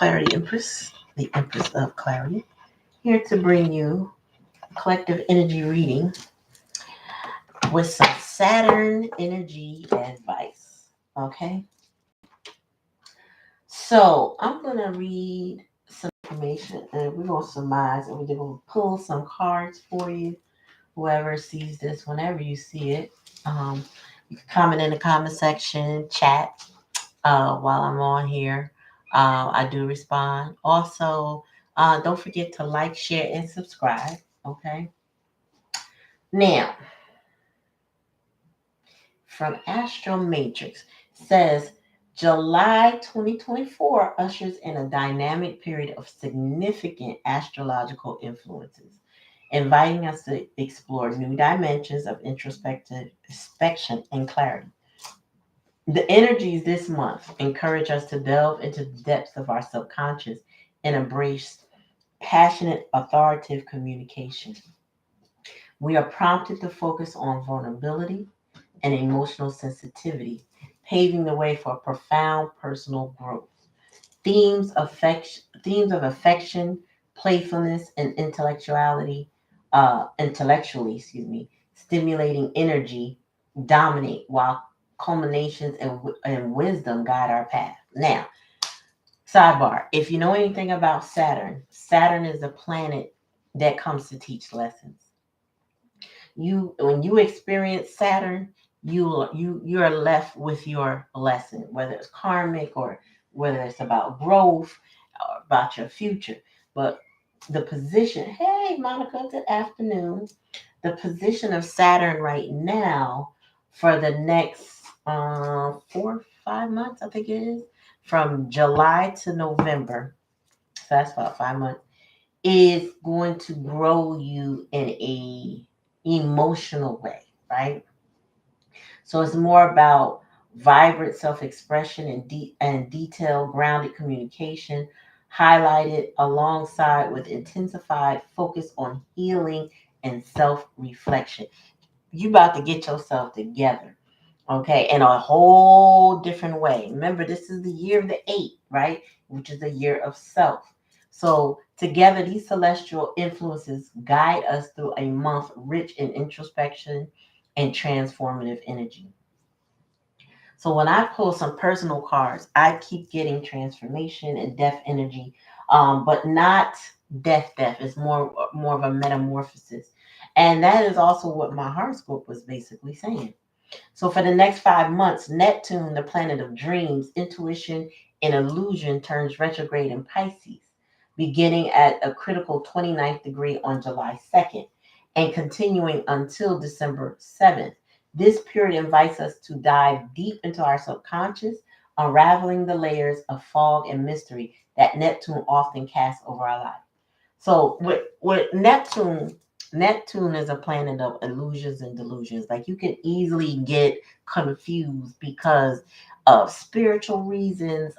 Clarity Empress, the Empress of Clarity, here to bring you a collective energy reading with some Saturn energy advice. Okay, so I'm going to read some information and we're going to surmise and we're going to pull some cards for you. Whoever sees this, whenever you see it, um, you can comment in the comment section, chat while I'm on here. I do respond. Also, don't forget to like, share, and subscribe. Okay. Now, from Astro Matrix says July 2024 ushers in a dynamic period of significant astrological influences, inviting us to explore new dimensions of introspective inspection and clarity. The energies this month encourage us to delve into the depths of our subconscious and embrace passionate, authoritative communication. We are prompted to focus on vulnerability and emotional sensitivity, paving the way for profound personal growth. Themes of affection, playfulness, and stimulating energy dominate while culminations and wisdom guide our path. Now, sidebar, if you know anything about Saturn, Saturn is a planet that comes to teach lessons. When you experience Saturn, you're left with your lesson, whether it's karmic or whether it's about growth or about your future. But the position, hey Monica, good afternoon. The position of Saturn right now for the next 4 5 months, I think it is, from July to November. So that's about 5 months, is going to grow you in a emotional way, right? So it's more about vibrant self-expression and detailed grounded communication, highlighted alongside with intensified focus on healing and self-reflection. You about to get yourself together, okay, in a whole different way. Remember, this is the year of the 8, right? Which is the year of self. So together, these celestial influences guide us through a month rich in introspection and transformative energy. So when I pull some personal cards, I keep getting transformation and death energy, but not death. It's more of a metamorphosis, and that is also what my horoscope was basically saying. So for the next 5 months, Neptune, the planet of dreams, intuition, and illusion, turns retrograde in Pisces, beginning at a critical 29th degree on July 2nd and continuing until December 7th. This period invites us to dive deep into our subconscious, unraveling the layers of fog and mystery that Neptune often casts over our life. So with Neptune is a planet of illusions and delusions. Like you can easily get confused because of spiritual reasons.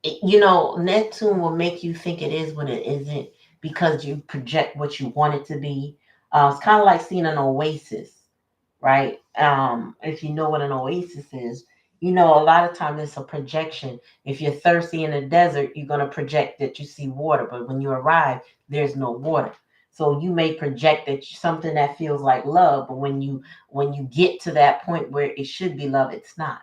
Neptune will make you think it is when it isn't because you project what you want it to be. It's kind of like seeing an oasis, right? If you know what an oasis is, a lot of times it's a projection. If you're thirsty in the desert, you're going to project that you see water, but when you arrive, there's no water. So you may project that something that feels like love, but when you get to that point where it should be love, it's not.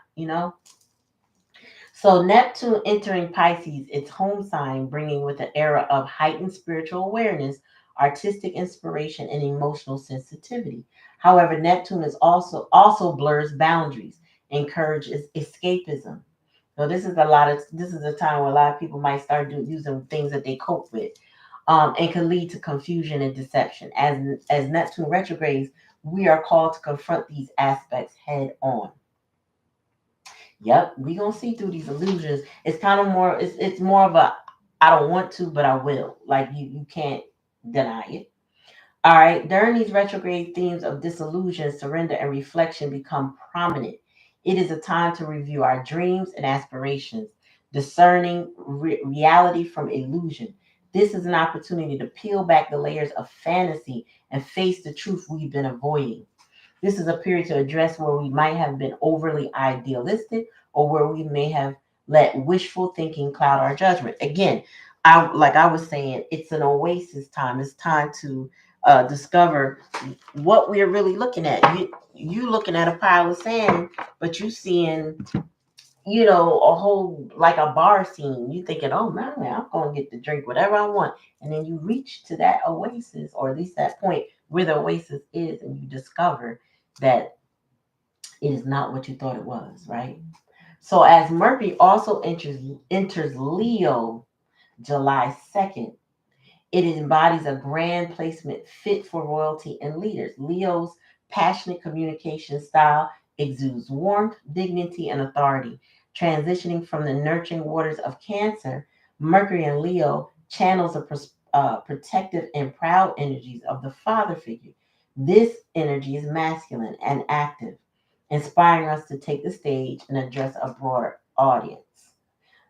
So Neptune entering Pisces, its home sign, bringing with an era of heightened spiritual awareness, artistic inspiration, and emotional sensitivity. However, Neptune is also blurs boundaries, encourages escapism. So this is a time where a lot of people might start using things that they cope with, and can lead to confusion and deception. As Neptune retrogrades, we are called to confront these aspects head on. Yep, we gonna see through these illusions. It's kind of more. It's more of a I don't want to, but I will. Like you can't deny it. All right. During these retrograde themes of disillusion, surrender, and reflection become prominent. It is a time to review our dreams and aspirations, discerning reality from illusion. This is an opportunity to peel back the layers of fantasy and face the truth we've been avoiding. This is a period to address where we might have been overly idealistic or where we may have let wishful thinking cloud our judgment. Again, I was saying, it's an oasis time. It's time to discover what we're really looking at. You looking at a pile of sand, but you seeing, a whole, like a bar scene. You thinking, oh man, I'm going to get to drink whatever I want. And then you reach to that oasis, or at least that point where the oasis is, and you discover that it is not what you thought it was, right? So as Mercury also enters Leo July 2nd, it embodies a grand placement fit for royalty and leaders. Leo's passionate communication style exudes warmth, dignity, and authority. Transitioning from the nurturing waters of Cancer, Mercury in Leo channels the protective and proud energies of the father figure. This energy is masculine and active, inspiring us to take the stage and address a broader audience.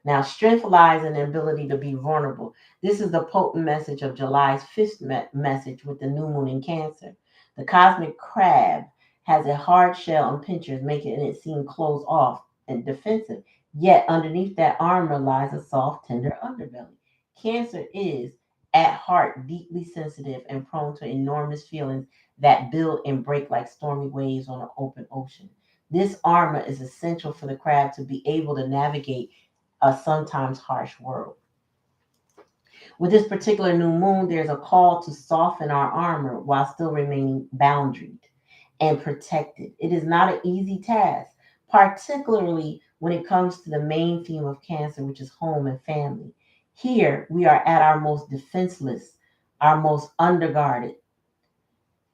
Now, strength lies in the ability to be vulnerable. This is the potent message of July's fifth message with the new moon in Cancer. The cosmic crab has a hard shell and pinchers, making it seem closed off and defensive. Yet, underneath that armor lies a soft, tender underbelly. Cancer is, at heart, deeply sensitive and prone to enormous feelings that build and break like stormy waves on an open ocean. This armor is essential for the crab to be able to navigate a sometimes harsh world. With this particular new moon, there's a call to soften our armor while still remaining boundaried and protected. It is not an easy task, particularly when it comes to the main theme of Cancer, which is home and family. Here, we are at our most defenseless, our most underguarded.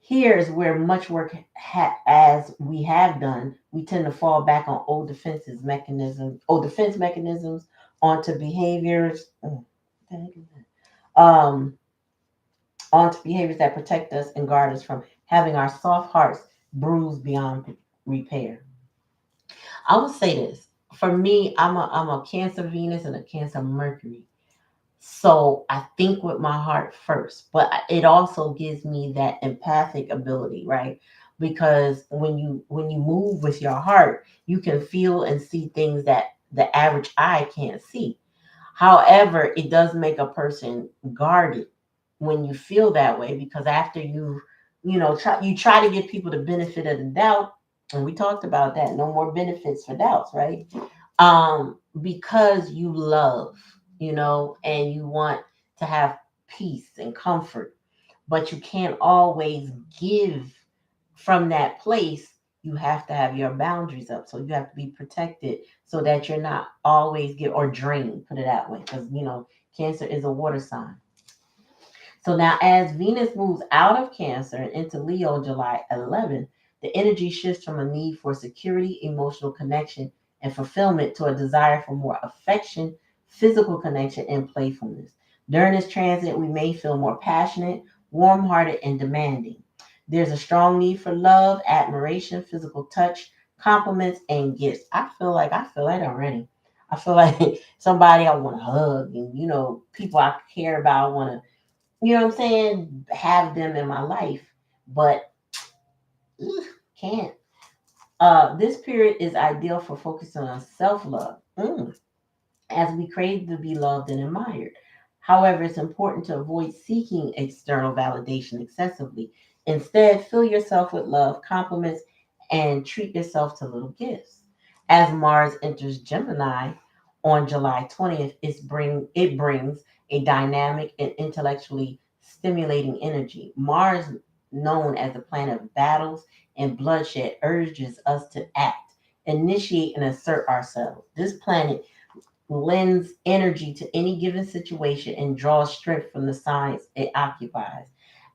Here is where much work, as we have done, we tend to fall back on old defense mechanisms, onto behaviors, um, onto behaviors that protect us and guard us from having our soft hearts bruised beyond repair. I will say this: for me, I'm a Cancer Venus and a Cancer Mercury. So I think with my heart first, but it also gives me that empathic ability, right? Because when you move with your heart, you can feel and see things that the average eye can't see. However, it does make a person guarded when you feel that way, because after you try to give people the benefit of the doubt, and we talked about that. No more benefits for doubts, right? Because you love, and you want to have peace and comfort, but you can't always give from that place. You have to have your boundaries up, so you have to be protected so that you're not always get or drained, put it that way, because Cancer is a water sign. So now, as Venus moves out of Cancer and into Leo on July 11th, the energy shifts from a need for security, emotional connection, and fulfillment to a desire for more affection, physical connection, and playfulness. During this transit, we may feel more passionate, warm hearted, and demanding. There's a strong need for love, admiration, physical touch, compliments, and gifts. I feel that already. I feel like somebody I want to hug, and people I care about, I want to, what I'm saying, have them in my life, but can't. This period is ideal for focusing on self love, as we crave to be loved and admired. However, it's important to avoid seeking external validation excessively. Instead, fill yourself with love, compliments, and treat yourself to little gifts. As Mars enters Gemini on July 20th, it brings a dynamic and intellectually stimulating energy. Mars, known as the planet of battles and bloodshed, urges us to act, initiate, and assert ourselves. This planet lends energy to any given situation and draws strength from the signs it occupies.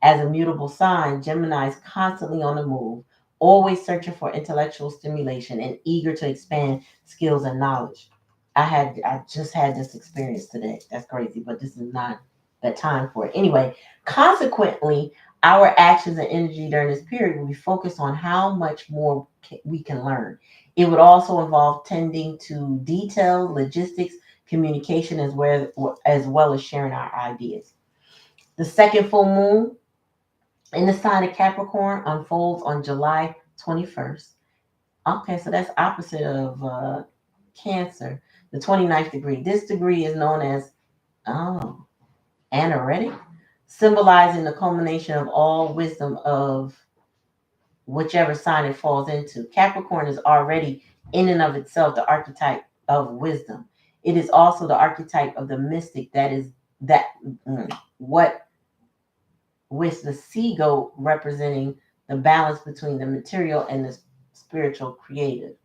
As a mutable sign, Gemini is constantly on the move, always searching for intellectual stimulation and eager to expand skills and knowledge. I just had this experience today. That's crazy, but this is not the time for it. Anyway, consequently, our actions and energy during this period will be focused on how much more we can learn. It would also involve tending to detail, logistics, communication, as well as sharing our ideas. The second full moon in the sign of Capricorn unfolds on July 21st. Okay, so that's opposite of Cancer. the 29th degree. This degree is known as, oh, anaretic, symbolizing the culmination of all wisdom of whichever sign it falls into. Capricorn is already, in and of itself, the archetype of wisdom. It is also the archetype of the mystic, that what with the seagull representing the balance between the material and the spiritual creative.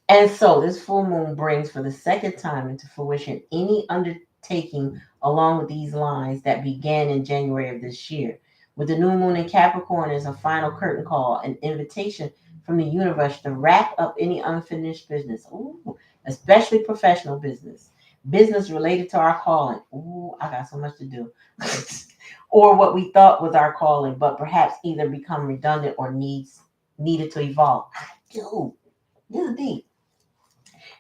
And so this full moon brings for the second time into fruition any undertaking along these lines that began in January of this year. With the new moon in Capricorn as a final curtain call, an invitation from the universe to wrap up any unfinished business, ooh, especially professional business, business related to our calling. Ooh, I got so much to do. Or what we thought was our calling, but perhaps either become redundant or needed to evolve. I do. This is deep.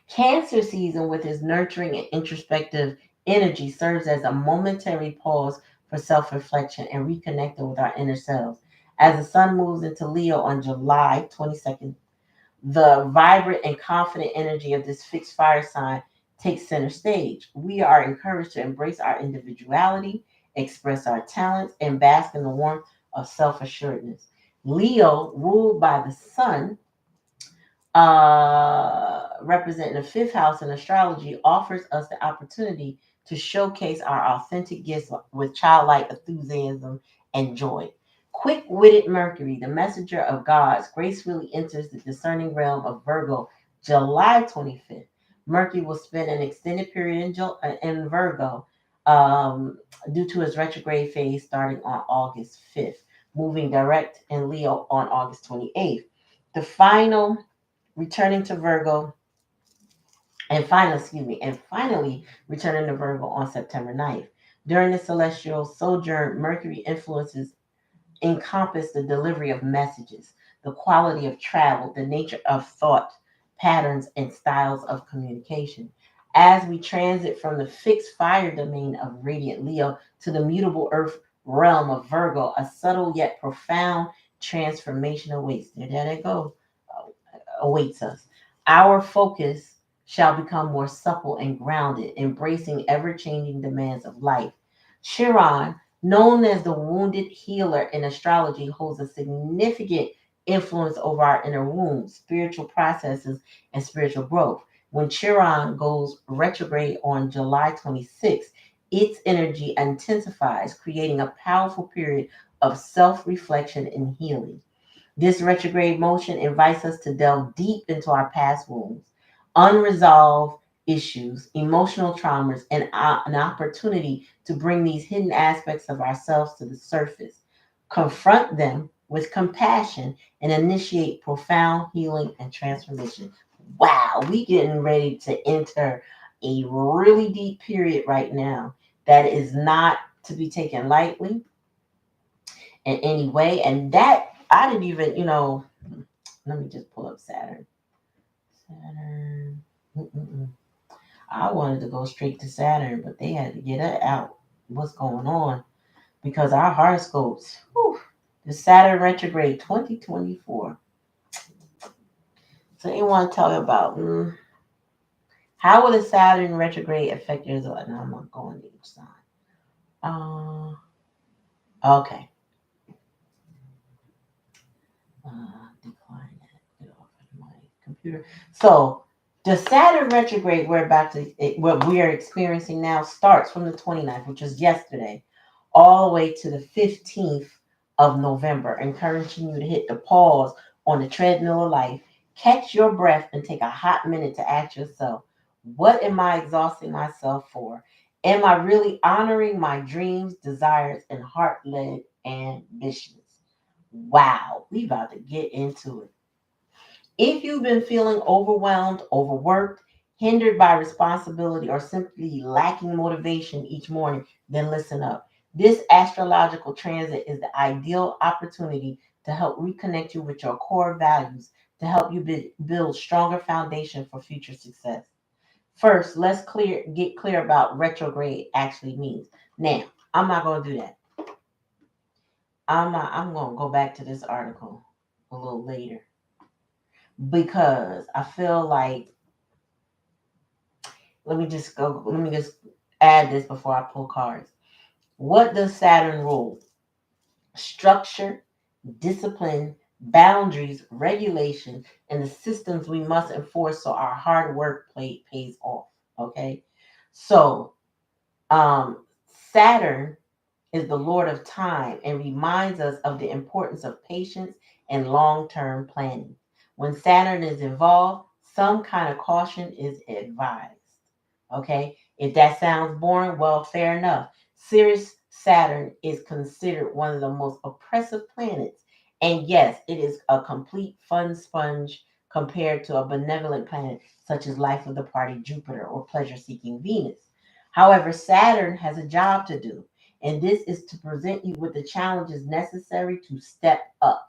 Cancer season, with its nurturing and introspective energy, serves as a momentary pause for self reflection and reconnecting with our inner selves. As the sun moves into Leo on July 22nd, the vibrant and confident energy of this fixed fire sign takes center stage. We are encouraged to embrace our individuality, express our talents, and bask in the warmth of self assuredness. Leo, ruled by the sun, representing the fifth house in astrology, offers us the opportunity to showcase our authentic gifts with childlike enthusiasm and joy. Quick witted Mercury, the messenger of gods, gracefully enters the discerning realm of Virgo July 25th. Mercury will spend an extended period in Virgo due to his retrograde phase starting on August 5th, moving direct in Leo on August 28th. The final returning to Virgo, and finally returning to Virgo on September 9th. During the celestial sojourn, Mercury influences encompass the delivery of messages, the quality of travel, the nature of thought, patterns, and styles of communication. As we transit from the fixed fire domain of radiant Leo to the mutable earth realm of Virgo, a subtle yet profound transformation awaits. There they go, awaits us. Our focus shall become more supple and grounded, embracing ever changing demands of life. Chiron, known as the wounded healer in astrology, holds a significant influence over our inner wounds, spiritual processes, and spiritual growth. When Chiron goes retrograde on July 26th, its energy intensifies, creating a powerful period of self reflection and healing. This retrograde motion invites us to delve deep into our past wounds, unresolved issues, emotional traumas, and an opportunity to bring these hidden aspects of ourselves to the surface, confront them with compassion, and initiate profound healing and transformation. Wow, we getting ready to enter a really deep period right now that is not to be taken lightly in any way. And that I didn't even, let me just pull up Saturn. Saturn. Mm-mm-mm. I wanted to go straight to Saturn, but they had to get it out. What's going on? Because our horoscopes, whew, the Saturn retrograde 2024. So you want to tell me about how will the Saturn retrograde affect your zodiac? No, I'm not going to each sign. Okay. Decline that. Get off of my computer. So the Saturn retrograde what we are experiencing now starts from the 29th, which is yesterday, all the way to the 15th of November, encouraging you to hit the pause on the treadmill of life, catch your breath, and take a hot minute to ask yourself, what am I exhausting myself for? Am I really honoring my dreams, desires, and heart-led ambitions? Wow, we about to get into it. If you've been feeling overwhelmed, overworked, hindered by responsibility, or simply lacking motivation each morning, then listen up. This astrological transit is the ideal opportunity to help reconnect you with your core values, to help you build stronger foundation for future success. First, get clear about retrograde actually means. Now, I'm not going to do that. I'm going to go back to this article a little later because I feel like Let me just add this before I pull cards. What does Saturn rule? Structure, discipline, boundaries, regulation, and the systems we must enforce so our hard work pays off. Okay. So Saturn is the Lord of time and reminds us of the importance of patience and long term planning. When Saturn is involved, some kind of caution is advised. Okay, if that sounds boring, well, fair enough. Sirius Saturn is considered one of the most oppressive planets. And yes, it is a complete fun sponge compared to a benevolent planet such as life of the party Jupiter or pleasure seeking Venus. However, Saturn has a job to do, and this is to present you with the challenges necessary to step up,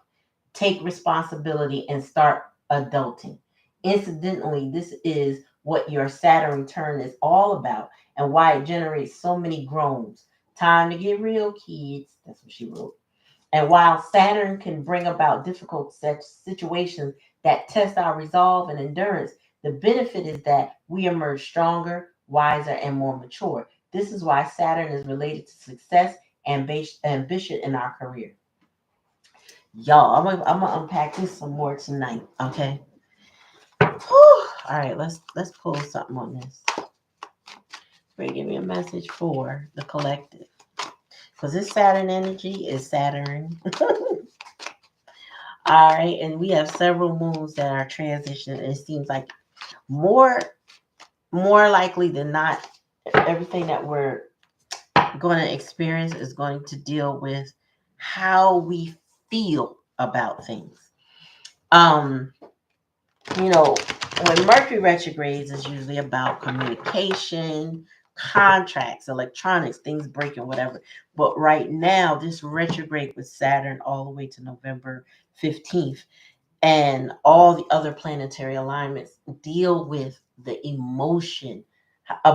take responsibility, and start adulting. Incidentally, this is what your Saturn return is all about and why it generates so many groans. Time to get real, kids. That's what she wrote. And while Saturn can bring about difficult situations that test our resolve and endurance, the benefit is that we emerge stronger, wiser, and more mature. This is why Saturn is related to success and ambition in our career. Y'all, I'm gonna unpack this some more tonight. Okay. Whew. All right, let's pull something on this. Give me a message for the collective. Because this Saturn energy is Saturn. All right, and we have several moons that are transitioning. It seems like more likely than not, everything that we're going to experience is going to deal with how we feel about things. You know, when Mercury retrogrades is usually about communication, contracts, electronics, things breaking, whatever. But right now, this retrograde with Saturn all the way to November 15th and all the other planetary alignments deal with the emotion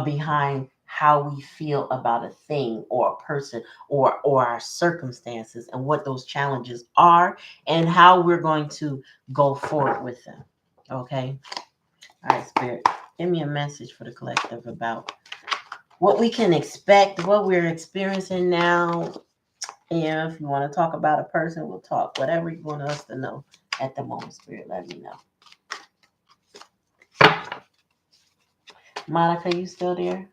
behind how we feel about a thing or a person or our circumstances and what those challenges are and how we're going to go forward with them. Okay. All right, Spirit, give me a message for the collective about what we can expect, what we're experiencing now. And if you want to talk about a person, we'll talk. Whatever you want us to know at the moment, Spirit, let me know. Monica, you still there?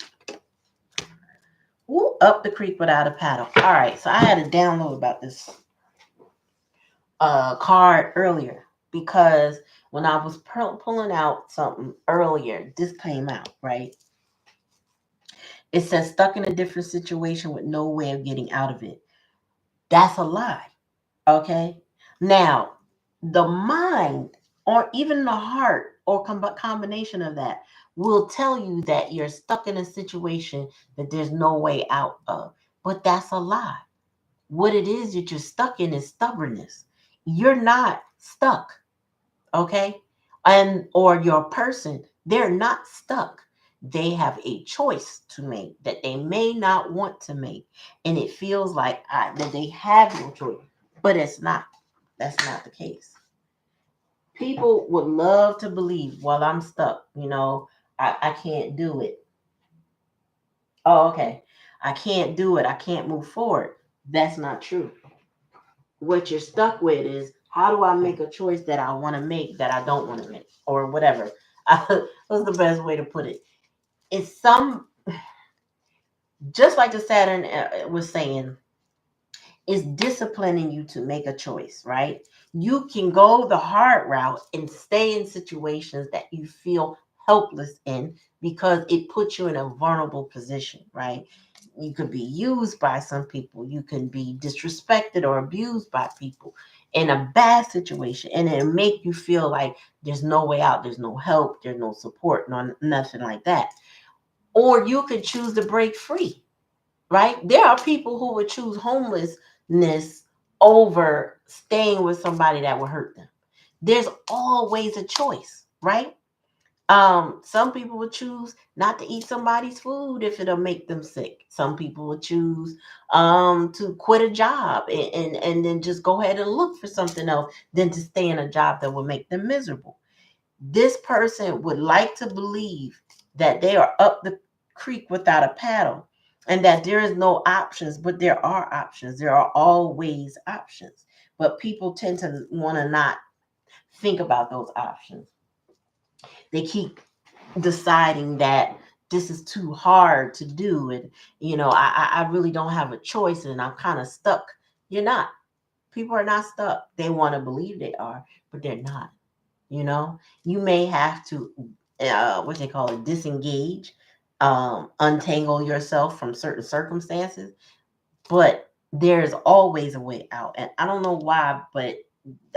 Ooh, up the creek without a paddle. All right, so I had a download about this card earlier because when I was pulling out something earlier, this came out, right? It says stuck in a different situation with no way of getting out of it. That's a lie. Okay. Now, the mind or even the heart or combination of that will tell you that you're stuck in a situation that there's no way out of. But that's a lie. What it is that you're stuck in is stubbornness. You're not stuck. Okay. And or your person, they're not stuck. They have a choice to make that they may not want to make. And it feels like that they have no choice, but it's not. That's not the case. People would love to believe, well, I'm stuck. I can't do it. Oh, okay. I can't do it. I can't move forward. That's not true. What you're stuck with is how do I make a choice that I want to make that I don't want to make or whatever. What's the best way to put it? It's just like the Saturn was saying, is disciplining you to make a choice, right? You can go the hard route and stay in situations that you feel helpless in because it puts you in a vulnerable position, right? You could be used by some people. You can be disrespected or abused by people in a bad situation. And it make you feel like there's no way out. There's no help. There's no support, nothing like that. Or you could choose to break free, right? There are people who would choose homelessness over staying with somebody that would hurt them. There's always a choice, right? Some people would choose not to eat somebody's food if it'll make them sick. Some people would choose to quit a job and then just go ahead and look for something else than to stay in a job that would make them miserable. This person would like to believe that they are up the creek without a paddle, and that there is no options, but there are options. There are always options. But people tend to want to not think about those options. They keep deciding that this is too hard to do, and I really don't have a choice, and I'm kind of stuck. You're not. People are not stuck. They want to believe they are, but they're not. You may have to what they call it, disengage, untangle yourself from certain circumstances, but there's always a way out. And I don't know why, but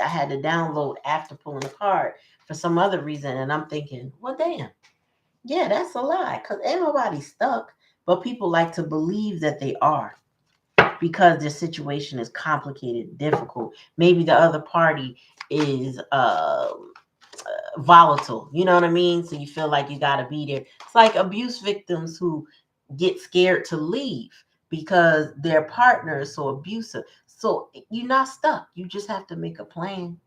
I had to download after pulling the card for some other reason, and I'm thinking, well, damn, yeah, that's a lie, because ain't nobody stuck, but people like to believe that they are, because their situation is complicated, difficult. Maybe the other party is volatile. You know what I mean? So you feel like you got to be there. It's like abuse victims who get scared to leave because their partner is so abusive. So you're not stuck. You just have to make a plan.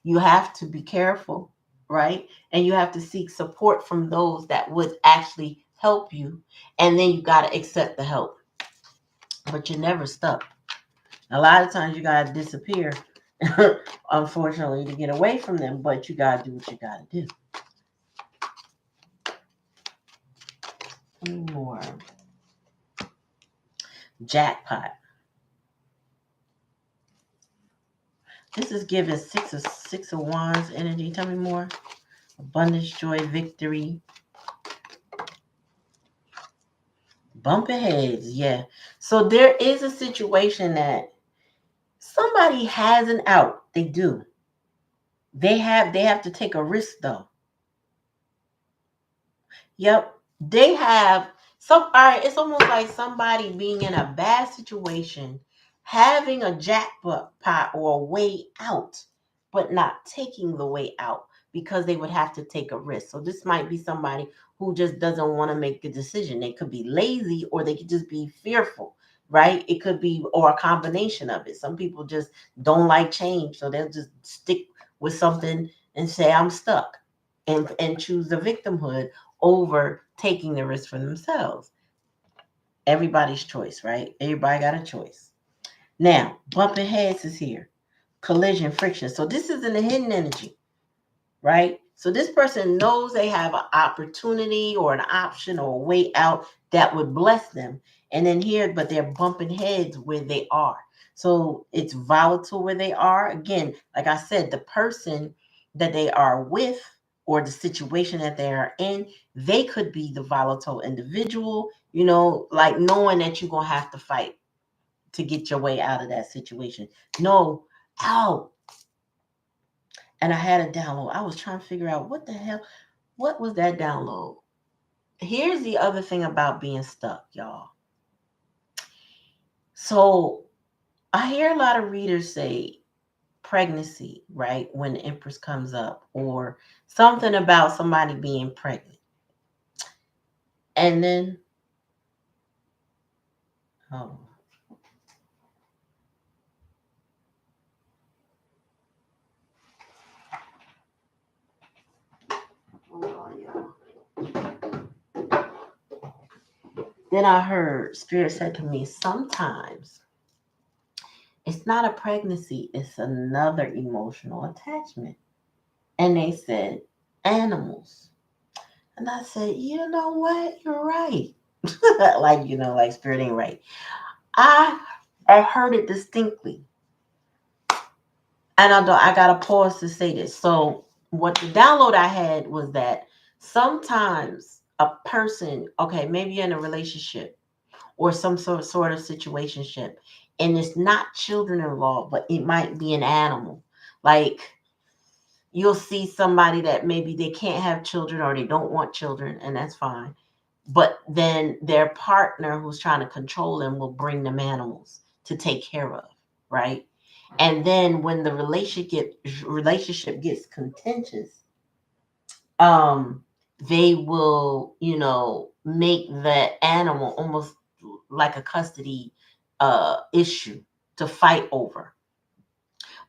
You have to be careful, right? And you have to seek support from those that would actually help you. And then you got to accept the help. But you're never stuck. A lot of times you got to disappear, unfortunately, to get away from them. But you got to do what you got to do. One more. Jackpot. This is giving six of wands energy. Tell me more. Abundance, joy, victory. Bumping heads, yeah. So there is a situation that somebody has an out. They do. They have to take a risk though. Yep. They have some. All right. It's almost like somebody being in a bad situation, having a jackpot or a way out, but not taking the way out because they would have to take a risk. So this might be somebody who just doesn't want to make a decision. They could be lazy, or they could just be fearful, right? It could be, or a combination of it. Some people just don't like change, so they'll just stick with something and say, I'm stuck, and choose the victimhood over taking the risk for themselves. Everybody's choice, right? Everybody got a choice. Now, bumping heads is here. Collision, friction. So this is in the hidden energy, right? So this person knows they have an opportunity or an option or a way out that would bless them. And then here, but they're bumping heads where they are. So it's volatile where they are. Again, like I said, the person that they are with, or the situation that they are in, they could be the volatile individual, like knowing that you're going to have to fight to get your way out of that situation. No, out. And I had a download. I was trying to figure out what the hell, what was that download? Here's the other thing about being stuck, y'all. So I hear a lot of readers say pregnancy, right? When the Empress comes up, or something about somebody being pregnant. And then, oh, hold on, y'all. Then I heard Spirit said to me, sometimes it's not a pregnancy, it's another emotional attachment. And they said, animals. And I said, you know what? You're right. like Spirit ain't right. I I heard it distinctly. And I gotta pause to say this. So what the download I had was that sometimes a person, okay, maybe you're in a relationship or some sort of situationship, and it's not children involved, but it might be an animal. Like, you'll see somebody that maybe they can't have children, or they don't want children, and that's fine. But then their partner who's trying to control them will bring them animals to take care of, right? And then when the relationship gets contentious, um, they will, make the animal almost like a custody issue to fight over.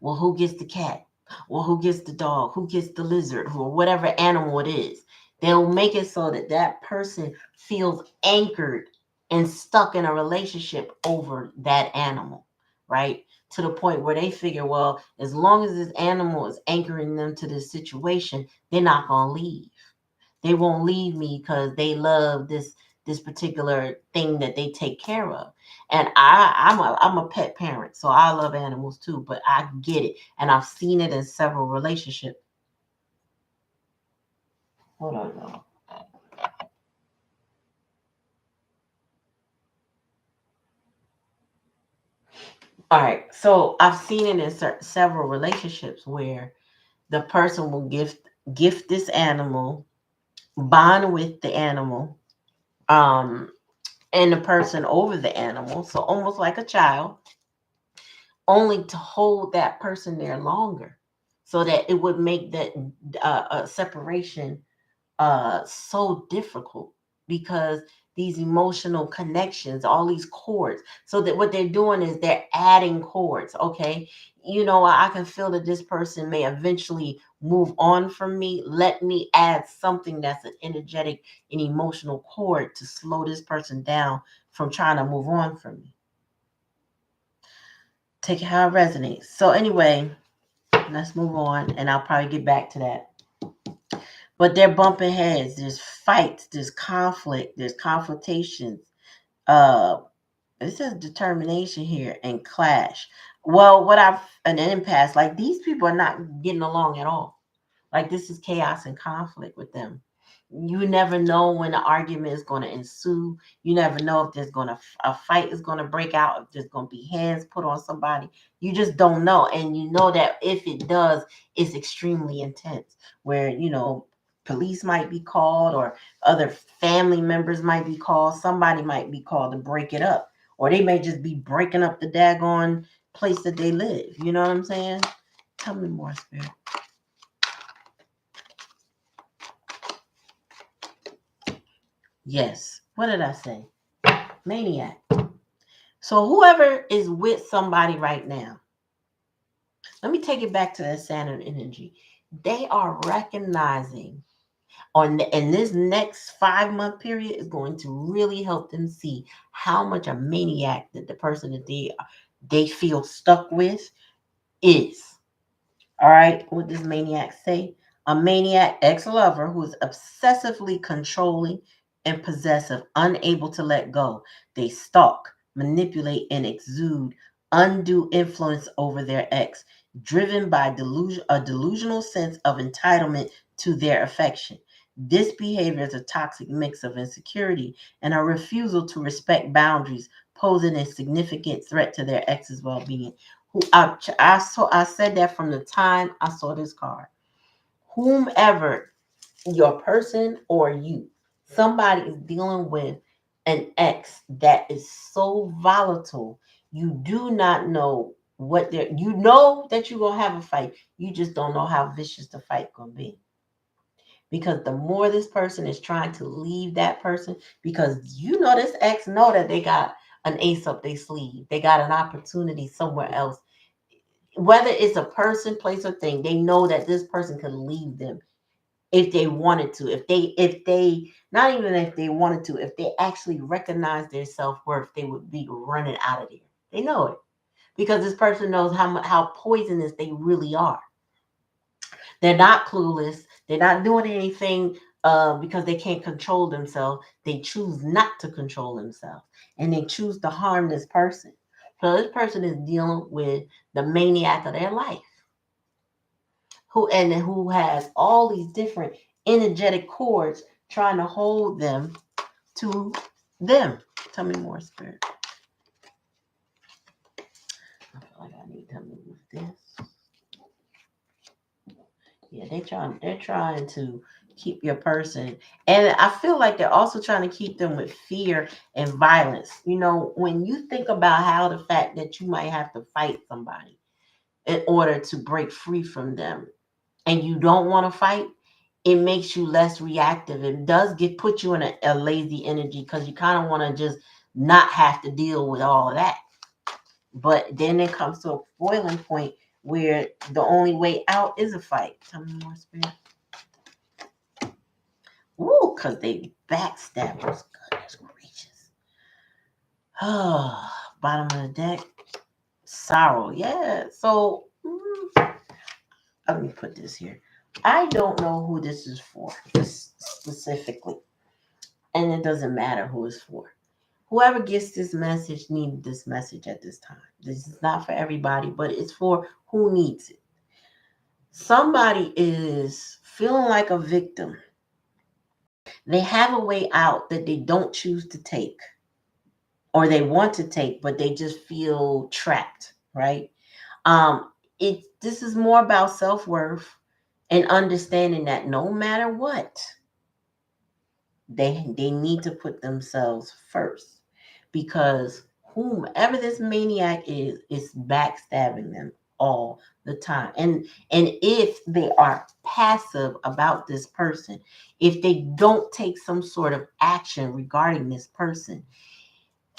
Well, who gets the cat? Well, who gets the dog? Who gets the lizard? Or whatever animal it is. They'll make it so that that person feels anchored and stuck in a relationship over that animal, right? To the point where they figure, well, as long as this animal is anchoring them to this situation, they're not going to leave. They won't leave me because they love this particular thing that they take care of. And I'm a pet parent, so I love animals too, but I get it. And I've seen it in several relationships. Hold on, y'all. All right. So I've seen it in several relationships where the person will gift this animal, bond with the animal, um, and the person over the animal. So almost like a child, only to hold that person there longer, so that it would make that separation so difficult, because these emotional connections, all these cords, so that what they're doing is they're adding cords. Okay, I can feel that this person may eventually move on from me. Let me add something that's an energetic and emotional cord to slow this person down from trying to move on from me. Take it how it resonates. So anyway, let's move on, and I'll probably get back to that. But they're bumping heads. There's fights. There's conflict. There's confrontations. Uh, it says determination here and clash. Well, what I've an impasse. Like, these people are not getting along at all. Like, this is chaos and conflict with them. You never know when the argument is going to ensue. You never know if there's going to a fight is going to break out. If there's going to be hands put on somebody. You just don't know, and you know that if it does, it's extremely intense. Where police might be called, or other family members might be called. Somebody might be called to break it up, or they may just be breaking up the daggone place that they live. You know what I'm saying? Tell me more, Spirit. Yes. What did I say? Maniac. So whoever is with somebody right now, let me take it back to that Saturn energy. They are recognizing in this next 5-month period is going to really help them see how much a maniac that the person that they feel stuck with is. All right, what does maniac say? A maniac ex-lover who is obsessively controlling and possessive, unable to let go. They stalk, manipulate, and exude undue influence over their ex, driven by a delusional sense of entitlement to their affection. This behavior is a toxic mix of insecurity and a refusal to respect boundaries, posing a significant threat to their ex's well-being. I said that from the time I saw this card. Whomever, your person or you, somebody is dealing with an ex that is so volatile. You do not know what they're. You know that you're gonna have a fight. You just don't know how vicious the fight gonna be. Because the more this person is trying to leave that person, because this ex know that they got an ace up their sleeve. They got an opportunity somewhere else, whether it's a person, place, or thing. They know that this person can leave them if they wanted to. If they not even if they wanted to, if they actually recognize their self-worth, they would be running out of there. They know it, because this person knows how poisonous they really are. They're not clueless. They're not doing anything because they can't control themselves. They choose not to control themselves, and they choose to harm this person. So this person is dealing with the maniac of their life, who has all these different energetic cords trying to hold them to them. Tell me more, Spirit. I feel like I need to move this. Yeah, they're trying to keep your person. And I feel like they're also trying to keep them with fear and violence. When you think about how the fact that you might have to fight somebody in order to break free from them, and you don't want to fight, it makes you less reactive. It does put you in a lazy energy, because you kind of want to just not have to deal with all of that. But then it comes to a boiling point where the only way out is a fight. Tell me more, Spirit. Ooh, because they backstabbers. Goodness gracious. Bottom of the deck, sorrow. Yeah. So let me put this here. I don't know who this is for specifically, and it doesn't matter who it's for. Whoever gets this message needed this message at this time. This is not for everybody, but it's for who needs it. Somebody is feeling like a victim. They have a way out that they don't choose to take or they want to take, but they just feel trapped, right? It this is more about self-worth and understanding that no matter what, they need to put themselves first because whomever this maniac is backstabbing them all the time. And if they are passive about this person, if they don't take some sort of action regarding this person,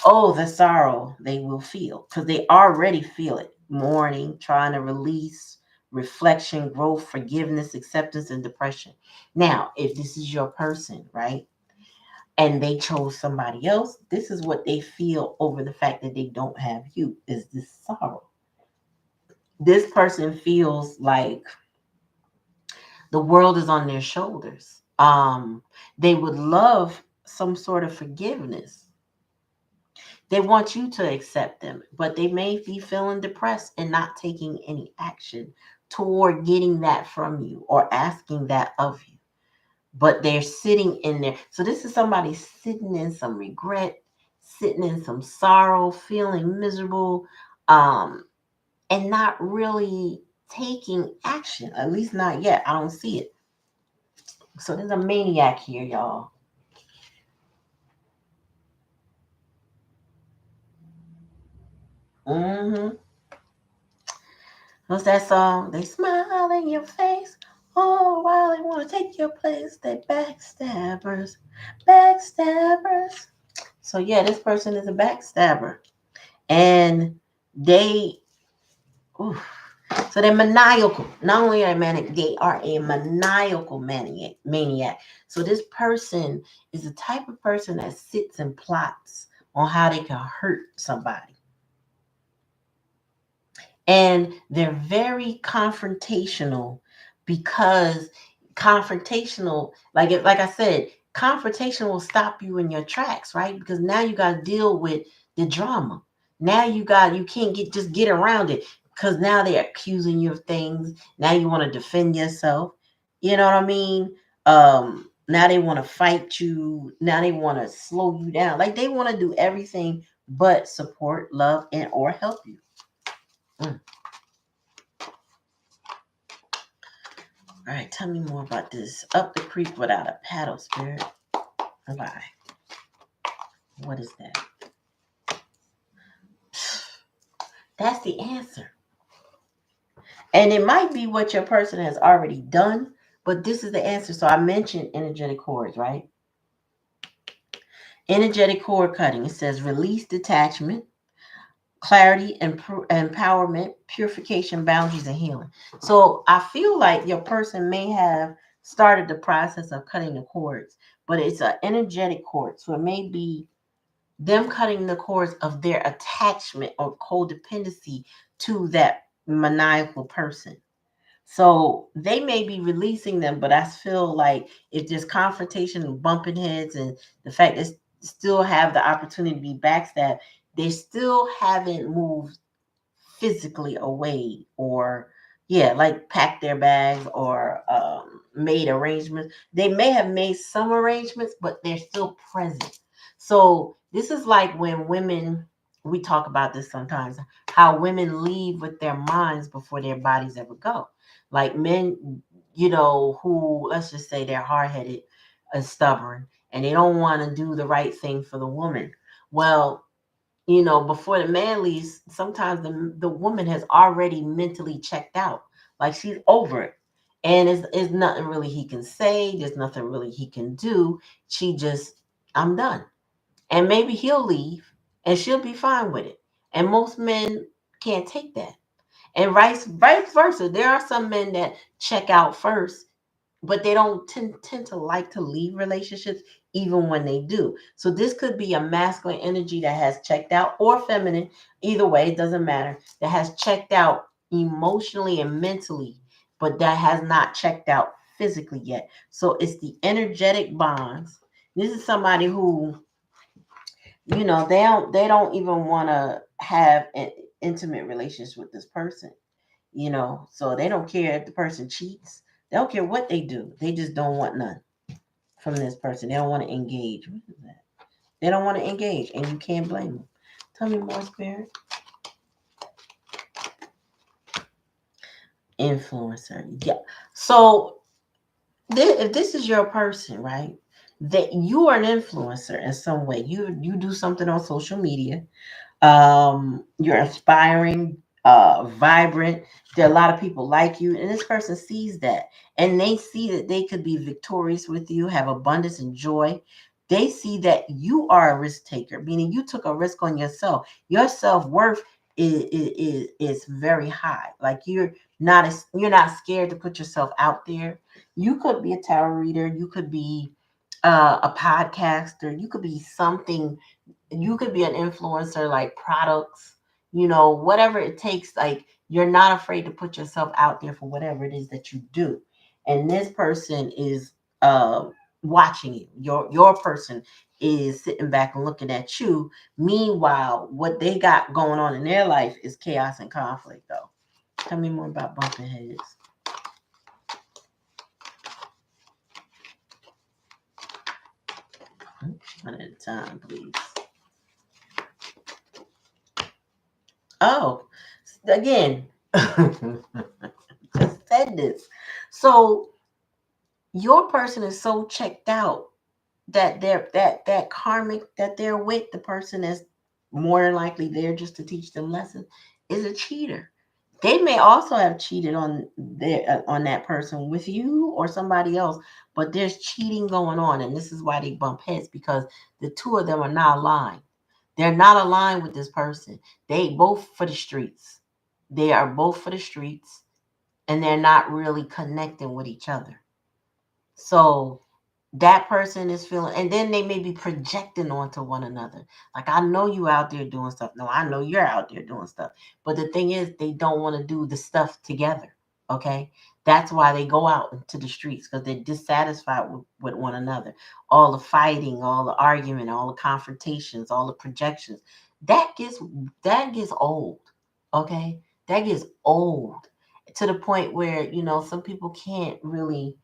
oh, the sorrow they will feel because they already feel it. Mourning, trying to release, reflection, growth, forgiveness, acceptance, and depression. Now, if this is your person, right? And they chose somebody else, this is what they feel over the fact that they don't have you is this sorrow. This person feels like the world is on their shoulders. They would love some sort of forgiveness. They want you to accept them, but they may be feeling depressed and not taking any action toward getting that from you or asking that of you. But they're sitting in there. So this is somebody sitting in some regret, sitting in some sorrow, feeling miserable, um, and not really taking action. At least not yet. I don't see it. So there's a maniac here, y'all. Mm-hmm. What's that song? They smile in your face. Oh, while they want to take your place, they backstabbers, backstabbers. So yeah, this person is a backstabber, and they, oof. So they're maniacal. Not only are they manic, they are a maniacal maniac. Maniac. So this person is the type of person that sits and plots on how they can hurt somebody. And they're very confrontational because confrontational, like I said, confrontation will stop you in your tracks, right? Because now you got to deal with the drama. Now you can't get around it because now they're accusing you of things. Now you want to defend yourself. You know what I mean? Now they want to fight you. Now they want to slow you down. Like they want to do everything but support, love, and or help you. Mm. All right, tell me more about this. Up the creek without a paddle, spirit. Why? What is that? That's the answer. And it might be what your person has already done, but this is the answer. So I mentioned energetic cords, right? Energetic cord cutting. It says release detachment, clarity, empowerment, purification, boundaries, and healing. So I feel like your person may have started the process of cutting the cords, but it's an energetic cord. So it may be them cutting the cords of their attachment or codependency to that maniacal person. So they may be releasing them, but I feel like if there's confrontation and bumping heads and the fact that still have the opportunity to be backstabbed, they still haven't moved physically away or yeah, like packed their bags or made arrangements. They may have made some arrangements, but they're still present. So this is like when women, we talk about this sometimes, how women leave with their minds before their bodies ever go. Like men, who, let's just say they're hard-headed and stubborn and they don't want to do the right thing for the woman. Well, before the man leaves, sometimes the woman has already mentally checked out. Like she's over it. And it's nothing really he can say. There's nothing really he can do. She just, I'm done. And maybe he'll leave and she'll be fine with it. And most men can't take that. And vice versa. There are some men that check out first but they don't tend to like to leave relationships even when they do. So this could be a masculine energy that has checked out, or feminine, either way, it doesn't matter, that has checked out emotionally and mentally, but that has not checked out physically yet. So it's the energetic bonds. This is somebody who, they don't even want to have an intimate relationship with this person, so they don't care if the person cheats. They don't care what they do. They just don't want none from this person. They don't want to engage. What is that? They don't want to engage, and you can't blame them. Tell me more, Spirit. Influencer. Yeah. So if this is your person, right? That you are an influencer in some way. You do something on social media. You're inspiring, vibrant. There are a lot of people like you, and this person sees that, and they see that they could be victorious with you, have abundance and joy. They see that you are a risk taker, meaning you took a risk on yourself. Your self-worth is very high. Like you're not scared to put yourself out there. You could be a tarot reader, you could be a podcaster, you could be something, you could be an influencer, like products, whatever it takes. Like, you're not afraid to put yourself out there for whatever it is that you do. And this person is uh watching you. Your person is sitting back and looking at you. Meanwhile, what they got going on in their life is chaos and conflict, though. Tell me more about bumping heads. One at a time, please. Oh, again, just said this. So your person is so checked out that that karmic that they're with, the person that's more than likely there just to teach them lessons, is a cheater. They may also have cheated on that person with you or somebody else, but there's cheating going on, and this is why they bump heads, because the two of them are not aligned. They're not aligned with this person. They both for the streets. They are both for the streets, and they're not really connecting with each other. So that person is feeling, and then they may be projecting onto one another. Like, I know you out there doing stuff. No, I know you're out there doing stuff. But the thing is, they don't want to do the stuff together. Okay. That's why they go out into the streets, because they're dissatisfied with one another. All the fighting, all the argument, all the confrontations, all the projections. That gets that gets old. Okay. That gets old to the point where, some people can't really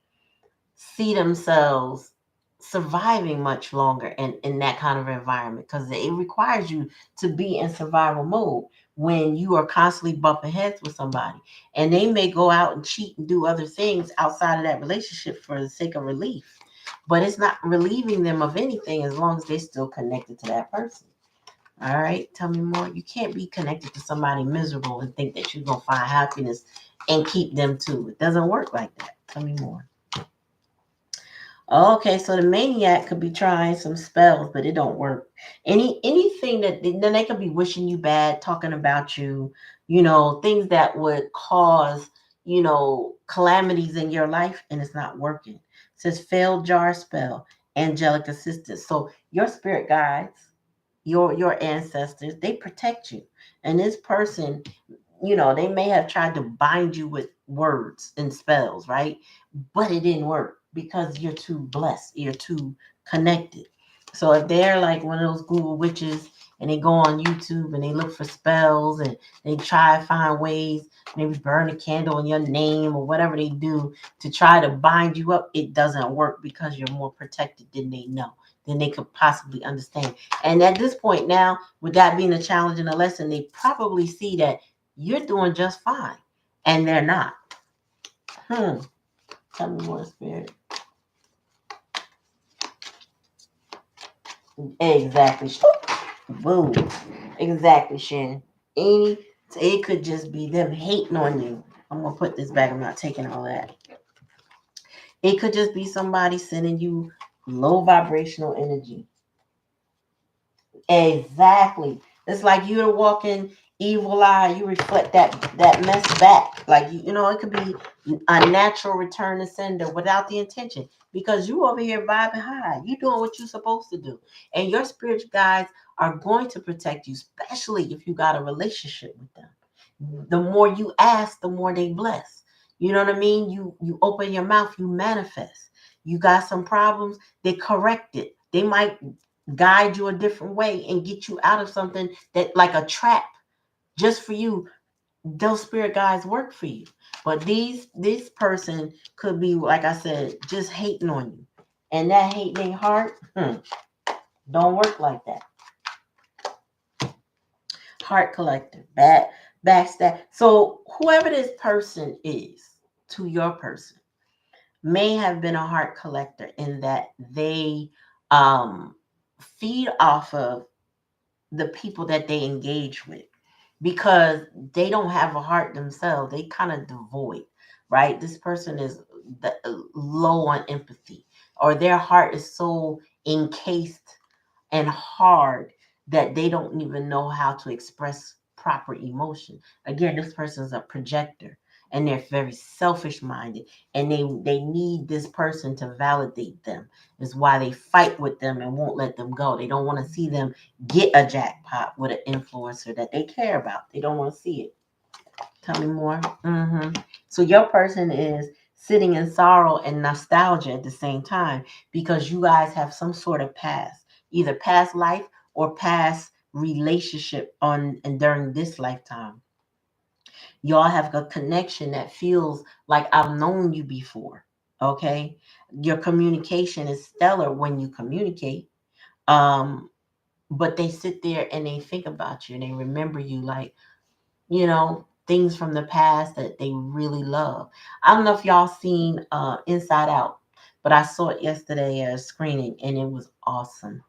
see themselves surviving much longer in that kind of environment, because it requires you to be in survival mode when you are constantly bumping heads with somebody, and they may go out and cheat and do other things outside of that relationship for the sake of relief, but it's not relieving them of anything as long as they're still connected to that person. All right, tell me more. You can't be connected to somebody miserable and think that you're gonna find happiness and keep them too. It doesn't work like that. Tell me more. Okay, so the maniac could be trying some spells, but it don't work. Anything that then they could be wishing you bad, talking about you, things that would cause, calamities in your life, and it's not working. It says failed jar spell, angelic assistance. So your spirit guides, your ancestors, they protect you. And this person, they may have tried to bind you with words and spells, right? But it didn't work because you're too blessed, you're too connected. So if they're like one of those Google witches, and they go on YouTube and they look for spells, and they try to find ways, maybe burn a candle in your name or whatever they do to try to bind you up, it doesn't work because you're more protected than they know, than they could possibly understand. And at this point now, with that being a challenge and a lesson, they probably see that you're doing just fine, and they're not. Hmm. Tell me more, Spirit. Exactly. Boom. Exactly, Shannon. Any, it could just be them hating on you. I'm gonna put this back. I'm not taking all that. It could just be somebody sending you low vibrational energy. Exactly. It's like you're a walking evil eye. You reflect that mess back. Like it could be a natural return to sender without the intention, because you over here vibing high. You doing what you're supposed to do, and your spiritual guides are going to protect you, especially if you got a relationship with them. The more you ask, the more they bless. You know what I mean? You open your mouth, you manifest. You got some problems, they correct it. They might guide you a different way and get you out of something that like a trap just for you. Those spirit guides work for you. But this person could be, like I said, just hating on you. And that hate in their heart, don't work like that. Heart collector, backstab. So whoever this person is to your person may have been a heart collector in that they um feed off of the people that they engage with, because they don't have a heart themselves. They kind of devoid, right? This person is low on empathy, or their heart is so encased and hard that they don't even know how to express proper emotion. Again, this person is a projector, and they're very selfish minded, and they need this person to validate them. Is why they fight with them and won't let them go. They don't want to see them get a jackpot with an influencer that they care about. They don't want to see it. Tell me more. So your person is sitting in sorrow and nostalgia at the same time, because you guys have some sort of past, either past life or past relationship on and during this lifetime. Y'all have a connection that feels like I've known you before. Okay, your communication is stellar when you communicate. Um, but they sit there and they think about you and they remember you, like, things from the past that they really love. I don't know if y'all seen Inside Out, but I saw it yesterday at a screening and it was awesome.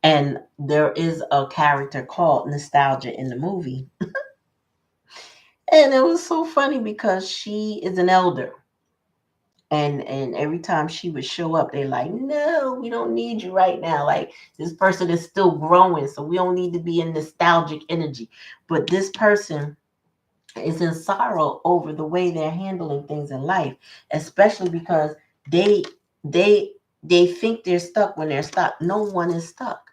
And there is a character called Nostalgia in the movie. And it was so funny because she is an elder. And every time she would show up, they're like, no, we don't need you right now. Like, this person is still growing, so we don't need to be in nostalgic energy. But this person is in sorrow over the way they're handling things in life, especially because they they they think they're stuck when they're stuck. No one is stuck.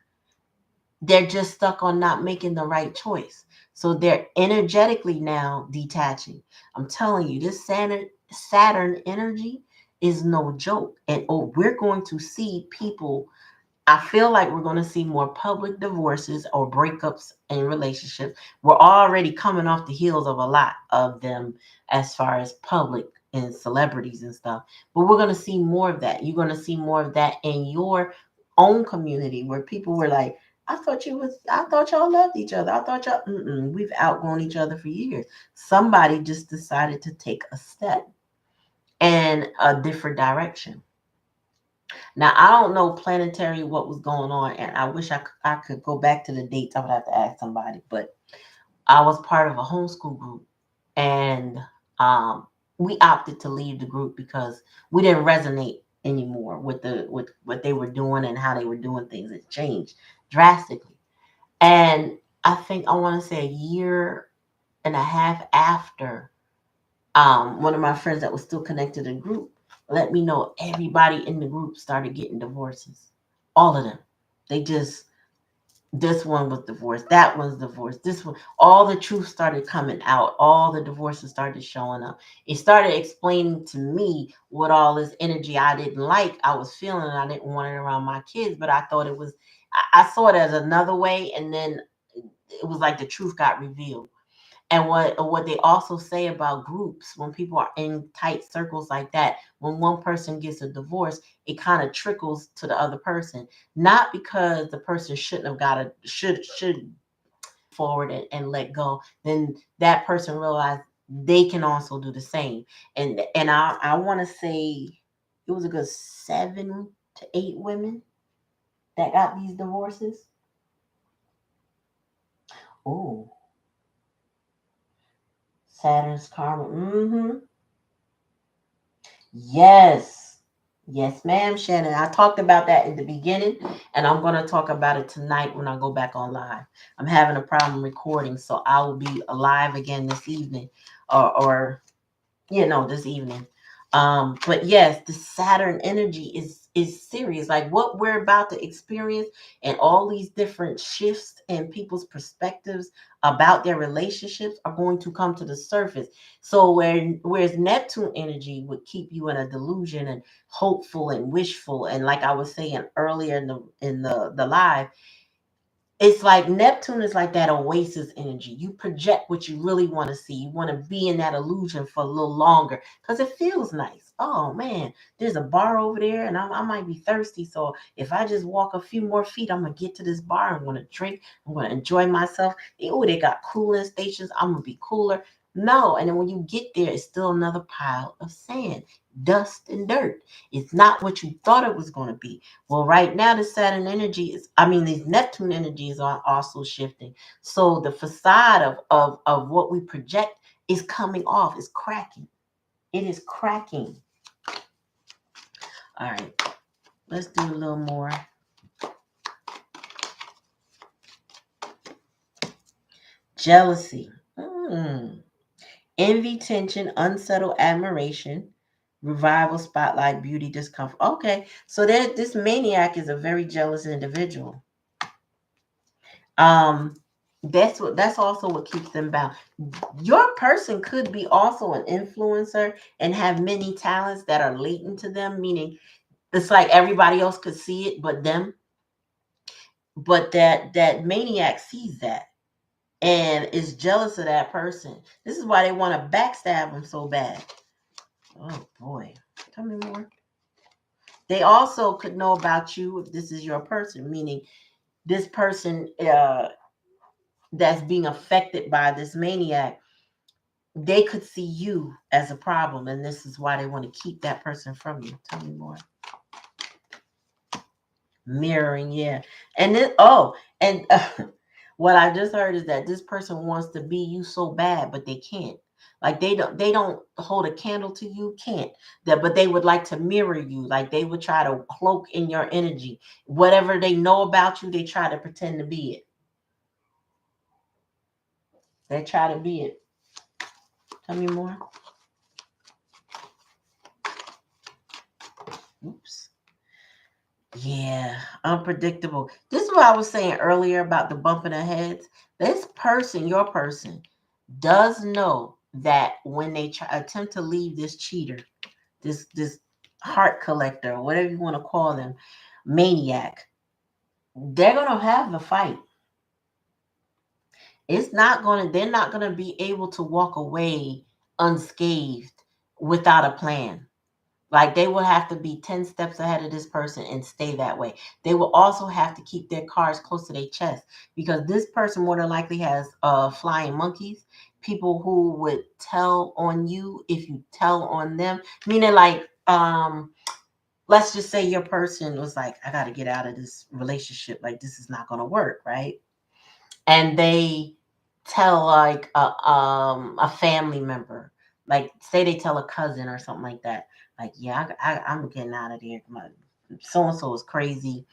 They're just stuck on not making the right choice. So they're energetically now detaching. I'm telling you, this Saturn energy is no joke. And we're going to see people. I feel like we're going to see more public divorces or breakups in relationships. We're already coming off the heels of a lot of them as far as public and celebrities and stuff. But we're going to see more of that. You're going to see more of that in your own community, where people were like, I thought y'all loved each other. I thought we've outgrown each other for years. Somebody just decided to take a step in a different direction. Now, I don't know planetary what was going on, and I wish I could go back to the dates. I would have to ask somebody, but I was part of a homeschool group, and um, we opted to leave the group because we didn't resonate anymore with what they were doing and how they were doing things. It changed drastically, and I think I want to say a year and a half after, one of my friends that was still connected to the group let me know everybody in the group started getting divorces. All of them. They just, this one was divorced, that one's divorced, this one, all the truth started coming out, all the divorces started showing up. It started explaining to me what all this energy I didn't like, I was feeling, I didn't want it around my kids, but I thought it was, I saw it as another way, and then it was like the truth got revealed. And what they also say about groups, when people are in tight circles like that, when one person gets a divorce, it kind of trickles to the other person. Not because the person shouldn't have got a should forward and let go. Then that person realized they can also do the same. And I want to say it was a good 7 to 8 women that got these divorces. Oh, Saturn's karma. Yes. Yes, ma'am, Shannon. I talked about that in the beginning, and I'm going to talk about it tonight when I go back on live. I'm having a problem recording, so I will be live again this evening, or this evening. But yes, the Saturn energy is serious. Like what we're about to experience and all these different shifts in people's perspectives about their relationships are going to come to the surface. So whereas Neptune energy would keep you in a delusion and hopeful and wishful, and like I was saying earlier in the live, it's like Neptune is like that oasis energy. You project what you really want to see. You want to be in that illusion for a little longer because it feels nice. Oh man, there's a bar over there, and I might be thirsty. So if I just walk a few more feet, I'm gonna get to this bar. I'm gonna drink. I'm gonna enjoy myself. Oh, they got cooling stations. I'm gonna be cooler. No, and then when you get there, it's still another pile of sand, dust, and dirt. It's not what you thought it was going to be. Well, right now the Saturn energy these Neptune energies are also shifting. So the facade of what we project is coming off, is cracking. It is cracking. All right, let's do a little more. Jealousy. Envy, tension, unsettled admiration, revival, spotlight, beauty, discomfort. Okay, so this maniac is a very jealous individual. Um, that's also what keeps them bound. Your person could be also an influencer and have many talents that are latent to them, meaning it's like everybody else could see it but them. But that maniac sees that and is jealous of that person. This is why they want to backstab them so bad. Oh boy. Tell me more. They also could know about you if this is your person, meaning this person that's being affected by this maniac, they could see you as a problem, and this is why they want to keep that person from you. Tell me more. Mirroring, yeah. And then, and what I just heard is that this person wants to be you so bad, but they can't. Like they don't hold a candle to you, can't. But they would like to mirror you. Like they would try to cloak in your energy. Whatever they know about you, they try to pretend to be it. They try to be it. Tell me more. Oops. Yeah, unpredictable. This is what I was saying earlier about the bumping of heads. This person, your person, does know that when they attempt to leave this cheater, this heart collector, or whatever you want to call them, maniac, they're gonna have the fight. They're not gonna be able to walk away unscathed without a plan. Like they will have to be 10 steps ahead of this person and stay that way. They will also have to keep their cards close to their chest because this person more than likely has flying monkeys, people who would tell on you if you tell on them. Meaning like let's just say your person was like, I gotta get out of this relationship, like this is not gonna work, right? And they tell like a family member, like say they tell a cousin or something like that, like yeah, I'm getting out of there. My so and so is crazy,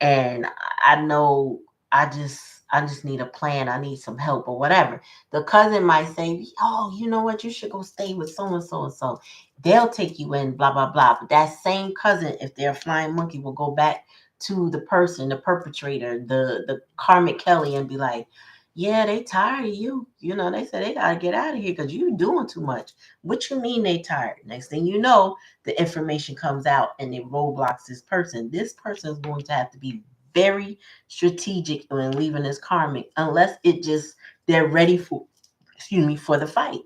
and I know I just need a plan. I need some help or whatever. The cousin might say, "Oh, you know what? You should go stay with so and so and so. They'll take you in." Blah blah blah. But that same cousin, if they're a flying monkey, will go back to the person, the perpetrator, the karmic Kelly, and be like, "Yeah, they tired of you. You know, they said they gotta get out of here because you doing too much." What you mean they tired? Next thing you know, the information comes out and it roadblocks this person. This person is going to have to be very strategic when leaving this karmic, unless it just they're ready for, excuse me, for the fight.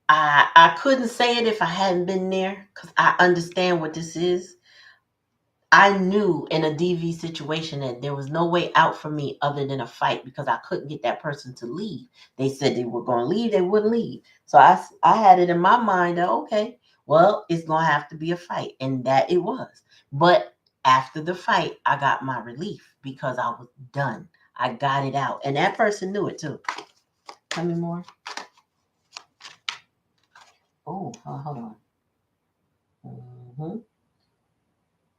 I couldn't say it if I hadn't been there because I understand what this is. I knew in a DV situation that there was no way out for me other than a fight because I couldn't get that person to leave. They said they were going to leave, they wouldn't leave. So I had it in my mind that, okay, well, it's going to have to be a fight. And that it was. But after the fight, I got my relief because I was done. I got it out. And that person knew it too. Tell me more. Oh, hold on. Mhm.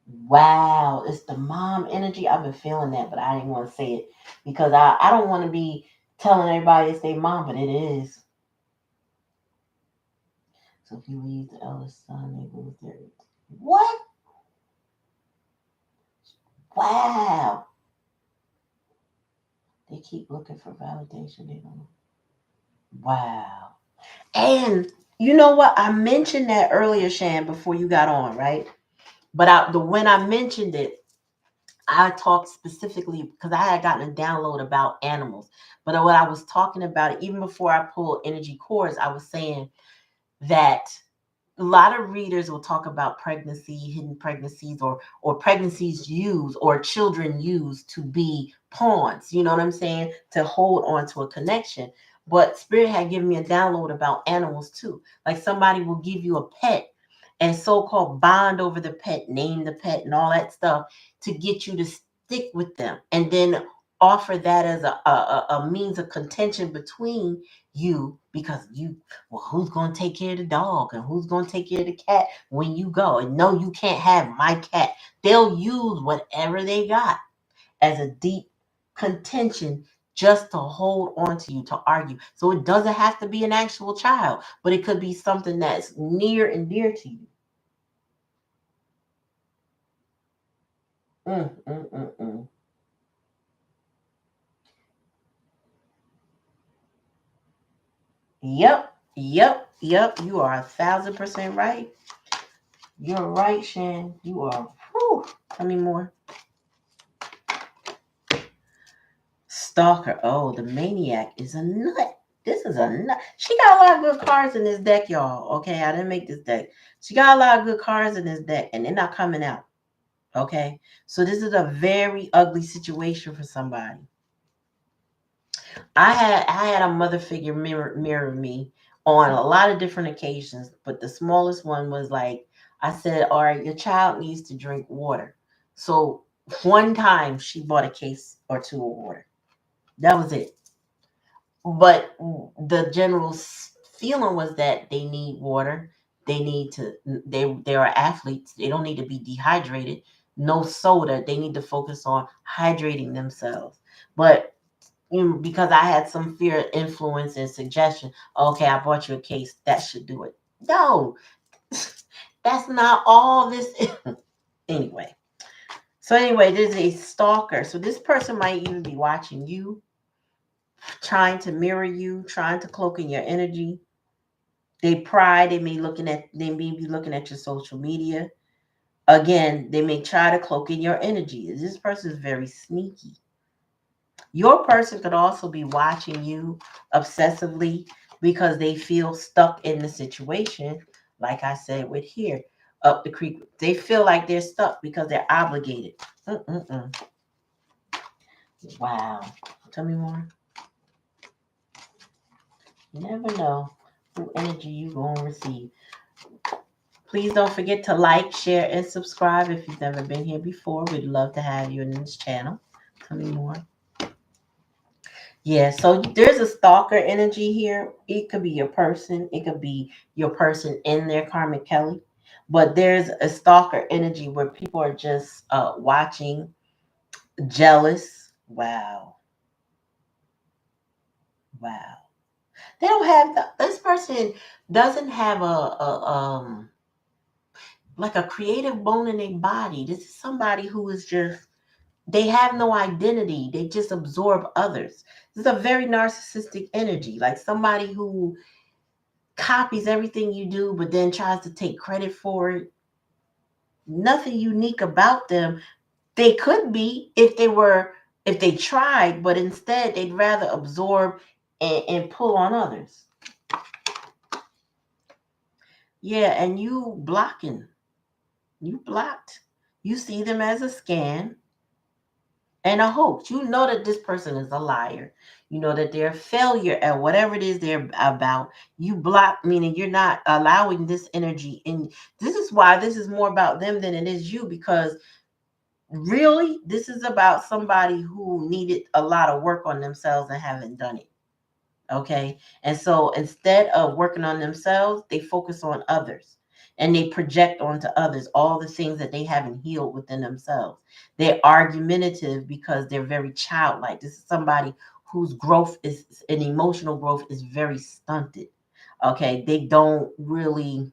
Wow, it's the mom energy. I've been feeling that, but I didn't want to say it because I don't want to be telling everybody it's their mom, but it is. So if you leave the eldest son, they lose their. What? Wow. They keep looking for validation. They don't. Wow. And you know what? I mentioned that earlier, Shan, before you got on, right? But when I mentioned it, I talked specifically because I had gotten a download about animals. But what I was talking about, even before I pulled energy cores, I was saying that a lot of readers will talk about pregnancy, hidden pregnancies, or pregnancies used or children used to be pawns. You know what I'm saying? To hold on to a connection. But Spirit had given me a download about animals too. Like somebody will give you a pet and so-called bond over the pet, name the pet, and all that stuff to get you to stick with them, and then offer that as a means of contention between you because you well, who's going to take care of the dog and who's going to take care of the cat when you go? And no, you can't have my cat. They'll use whatever they got as a deep contention just to hold on to you, to argue. So it doesn't have to be an actual child, but it could be something that's near and dear to you. Mm, mm, mm, mm. Yep, yep, yep. You are 1,000% right. You're right, Shan. You are. Whew. Tell me more. Stalker. Oh, the maniac is a nut. This is a nut. She got a lot of good cards in this deck, y'all. Okay, I didn't make this deck. She got a lot of good cards in this deck, and they're not coming out. Okay, so this is a very ugly situation for somebody. I had a mother figure mirror me on a lot of different occasions, but the smallest one was like I said, all right, your child needs to drink water. So one time she bought a case or two of water. That was it. But the general feeling was that they need water. They need to. They are athletes. They don't need to be dehydrated. No soda. They need to focus on hydrating themselves. But because I had some fear, influence, and suggestion. Okay, I bought you a case. That should do it. No, that's not all this. Anyway. So anyway, there's a stalker. So this person might even be watching you, trying to mirror you, trying to cloak in your energy. They may be looking at your social media. Again, they may try to cloak in your energy. This person is very sneaky. Your person could also be watching you obsessively because they feel stuck in the situation. Like I said with here, up the creek, they feel like they're stuck because they're obligated. Mm-mm-mm. Wow. Tell me more. You never know who energy you gonna receive. Please don't forget to like, share, and subscribe if you've never been here before. We'd love to have you in this channel. Tell me more. Yeah, so there's a stalker energy here. It could be your person, it could be your person in their karmic Kelly. But there's a stalker energy where people are just watching, jealous. Wow. Wow. They don't have this person doesn't have a like a creative bone in their body. This is somebody who is just they have no identity. They just absorb others. This is a very narcissistic energy, like somebody who copies everything you do, but then tries to take credit for it. Nothing unique about them. They could be if they tried, but instead they'd rather absorb and pull on others. Yeah, and you blocked. You see them as a scam and a hoax. You know that this person is a liar. You know that they're a failure at whatever it is they're about. You block, meaning you're not allowing this energy in. This is why this is more about them than it is you, because really, this is about somebody who needed a lot of work on themselves and haven't done it. Okay. And so instead of working on themselves, they focus on others. and they project onto others all the things that they haven't healed within themselves. They're argumentative because they're very childlike. This is somebody whose growth is an emotional growth is very stunted. Okay, they don't really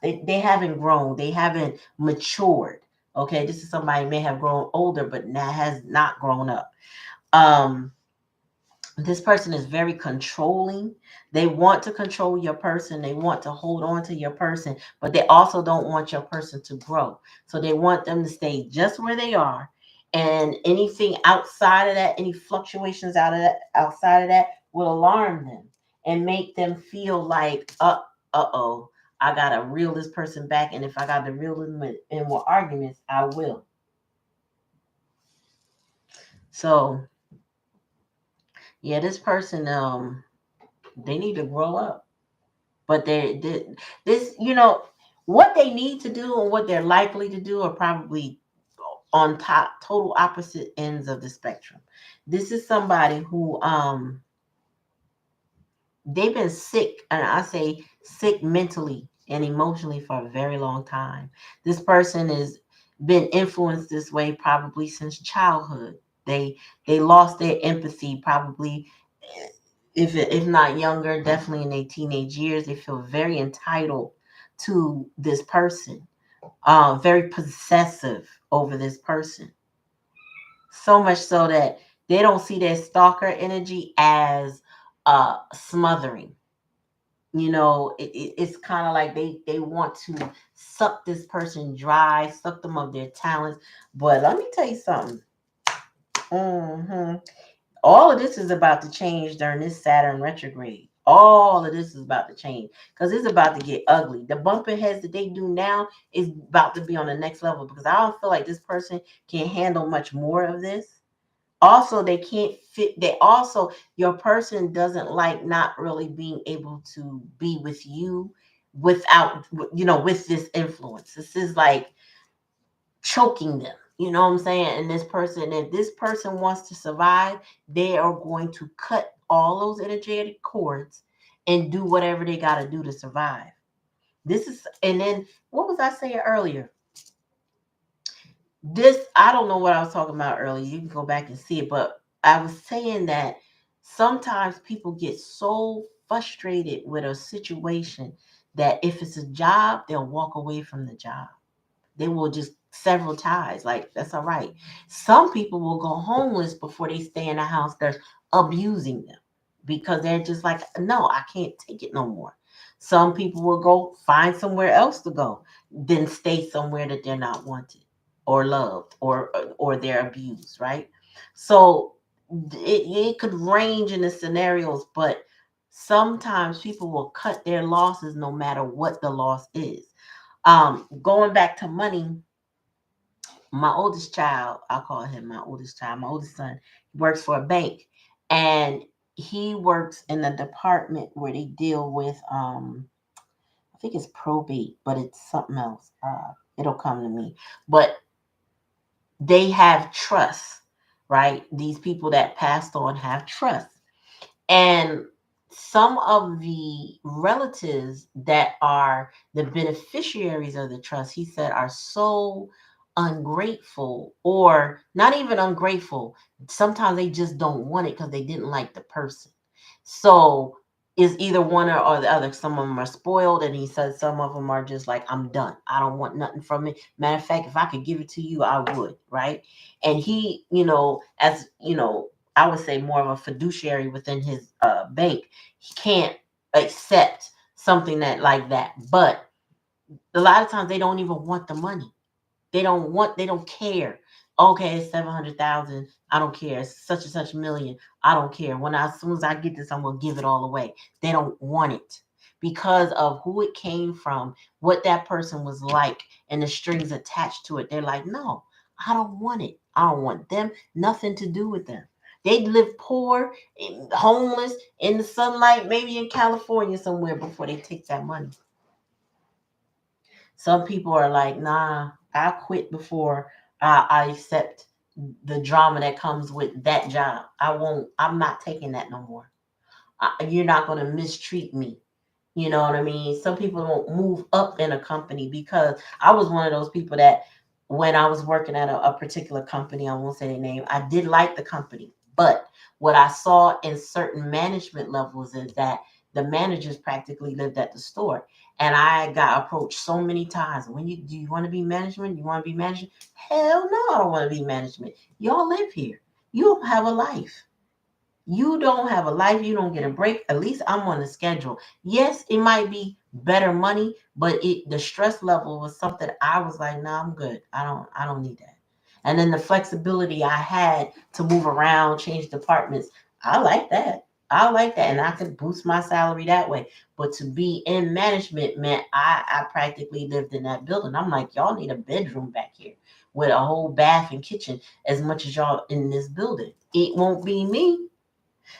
they haven't grown, they haven't matured. Okay, this is somebody may have grown older but now has not grown up. um this person is very controlling. They want to control your person. They want to hold on to your person, but they also don't want your person to grow. So they want them to stay just where they are. And anything outside of that, any fluctuations outside of that will alarm them and make them feel like, oh, I gotta reel this person back. And if I got to reel them in with arguments, I will. So yeah, this person, they need to grow up. But this, what they need to do and what they're likely to do are probably on top, total opposite ends of the spectrum. This is somebody who they've been sick, and I say sick mentally and emotionally for a very long time. This person has been influenced this way probably since childhood. They lost their empathy probably, if not younger, definitely in their teenage years. They feel very entitled to this person, very possessive over this person. So much so that they don't see their stalker energy as smothering. It's kind of like they want to suck this person dry, suck them of their talents. But let me tell you something. hmm all of this is about to change during this Saturn retrograde. All of this is about to change because it's about to get ugly. The bumping heads that they do now is about to be on the next level because I don't feel like this person can handle much more of this. Also, they can't fit. They also, your person doesn't like not really being able to be with you without, with this influence. This is like choking them. You know what I'm saying? And this person, if this person wants to survive, they are going to cut all those energetic cords and do whatever they got to do to survive. This is, and then what was I saying earlier? This, I don't know what I was talking about earlier. You can go back and see it, but I was saying that sometimes people get so frustrated with a situation that if it's a job, they'll walk away from the job. They will just several ties. Like, that's all right. Some people will go homeless before they stay in a house that's abusing them because they're just like, no, I can't take it no more. Some people will go find somewhere else to go, then stay somewhere that they're not wanted or loved or they're abused, right? So it could range in the scenarios, but sometimes people will cut their losses no matter what the loss is. Going back to money, my oldest child, I'll call him my oldest child, my oldest son, works for a bank, and he works in the department where they deal with I think it's probate, but it's something else. It'll come to me. But they have trust, right? These people that passed on have trust. And some of the relatives that are the beneficiaries of the trust, he said, are so ungrateful, or not even ungrateful. Sometimes they just don't want it because they didn't like the person. So it's either one or the other. Some of them are spoiled, and he said some of them are just like, I'm done. I don't want nothing from it. Matter of fact, if I could give it to you, I would, right? And he, as I would say more of a fiduciary within his bank. He can't accept something that like that. But a lot of times they don't even want the money. They don't care. Okay, it's 700,000. I don't care. It's such and such million. I don't care. As soon as I get this, I'm gonna give it all away. They don't want it because of who it came from, what that person was like, and the strings attached to it. They're like, no, I don't want it. I don't want them. Nothing to do with them. They live poor, homeless, in the sunlight, maybe in California somewhere before they take that money. Some people are like, nah, I quit before I accept the drama that comes with that job. I'm not taking that no more. You're not going to mistreat me. You know what I mean? Some people don't move up in a company because I was one of those people that when I was working at a particular company, I won't say their name, I did like the company. But what I saw in certain management levels is that the managers practically lived at the store. And I got approached so many times. When you do you want to be management? You want to be management? Hell no, I don't want to be management. Y'all live here. You don't have a life. You don't have a life. You don't get a break. At least I'm on the schedule. Yes, it might be better money, but the stress level was something I was like, nah, I'm good. I don't need that. And then the flexibility I had to move around, change departments, I like that. I like that. And I could boost my salary that way. But to be in management meant I practically lived in that building. I'm like, y'all need a bedroom back here with a whole bath and kitchen as much as y'all in this building. It won't be me.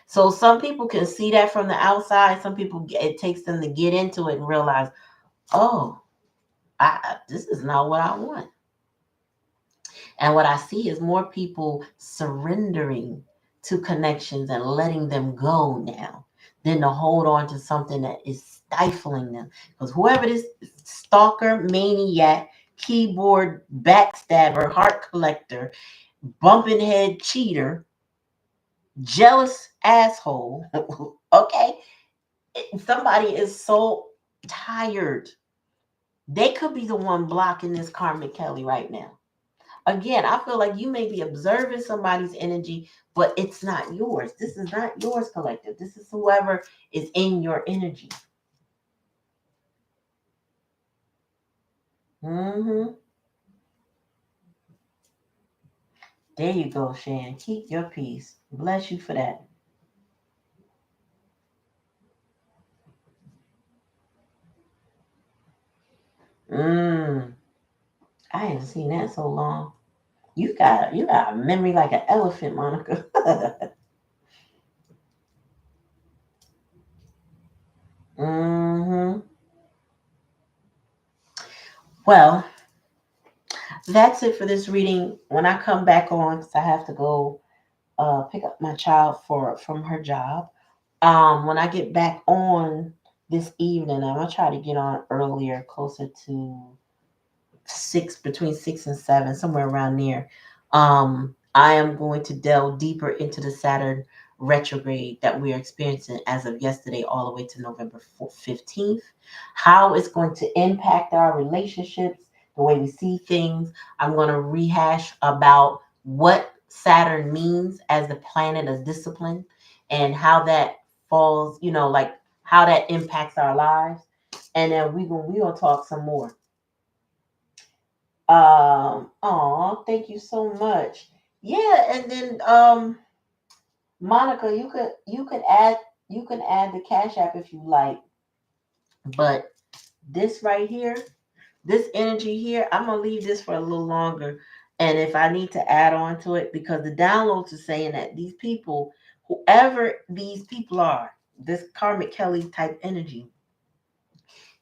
So some people can see that from the outside. Some people it takes them to get into it and realize, oh, this is not what I want. And what I see is more people surrendering to connections and letting them go now than to hold on to something that is stifling them. Because whoever this stalker, maniac, keyboard backstabber, heart collector, bumping head cheater, jealous asshole, okay, somebody is so tired. They could be the one blocking this karmic Kelly right now. Again, I feel like you may be observing somebody's energy, but it's not yours. This is not yours, collective. This is whoever is in your energy. Hmm. There you go, Shan. Keep your peace. Bless you for that. Mm. I haven't seen that so long. You got a memory like an elephant, Monica. Hmm. Well, that's it for this reading. When I come back on, because I have to go pick up my child from her job. When I get back on this evening, I'm gonna try to get on earlier, closer to six, between 6 and 7, somewhere around there. I am going to delve deeper into the Saturn retrograde that we are experiencing as of yesterday, all the way to November 15th. How it's going to impact our relationships, the way we see things. I'm going to rehash about what Saturn means as the planet of discipline and how that falls, like how that impacts our lives. And then we gonna talk some more. Oh, thank you so much. Yeah, and then Monica, you can add the Cash App if you like, but this right here, this energy here, I'm gonna leave this for a little longer. And if I need to add on to it, because the downloads are saying that these people, whoever these people are, this karmic Kelly type energy,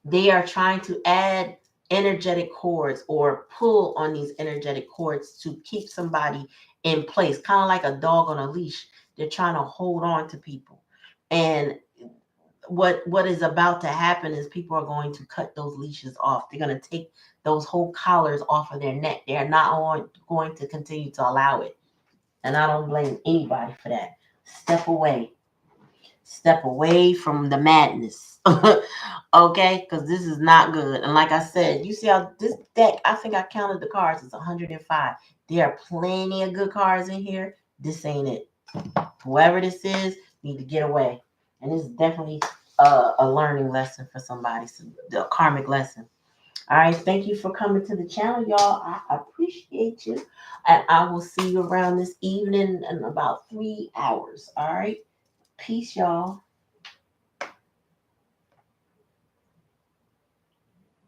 they are trying to add energetic cords or pull on these energetic cords to keep somebody in place, kind of like a dog on a leash. They're trying to hold on to people. And what is about to happen is people are going to cut those leashes off. They're going to take those whole collars off of their neck. They're not going to continue to allow it. And I don't blame anybody for that. Step away. Step away from the madness. Okay, because this is not good. And like I said, you see how this deck, I think I counted the cards, it's 105. There are plenty of good cards in here. This ain't it. Whoever this is, need to get away. And this is definitely a learning lesson for somebody, a karmic lesson. All right, thank you for coming to the channel, y'all. I appreciate you. And I will see you around this evening in about 3 hours. All right, peace, y'all.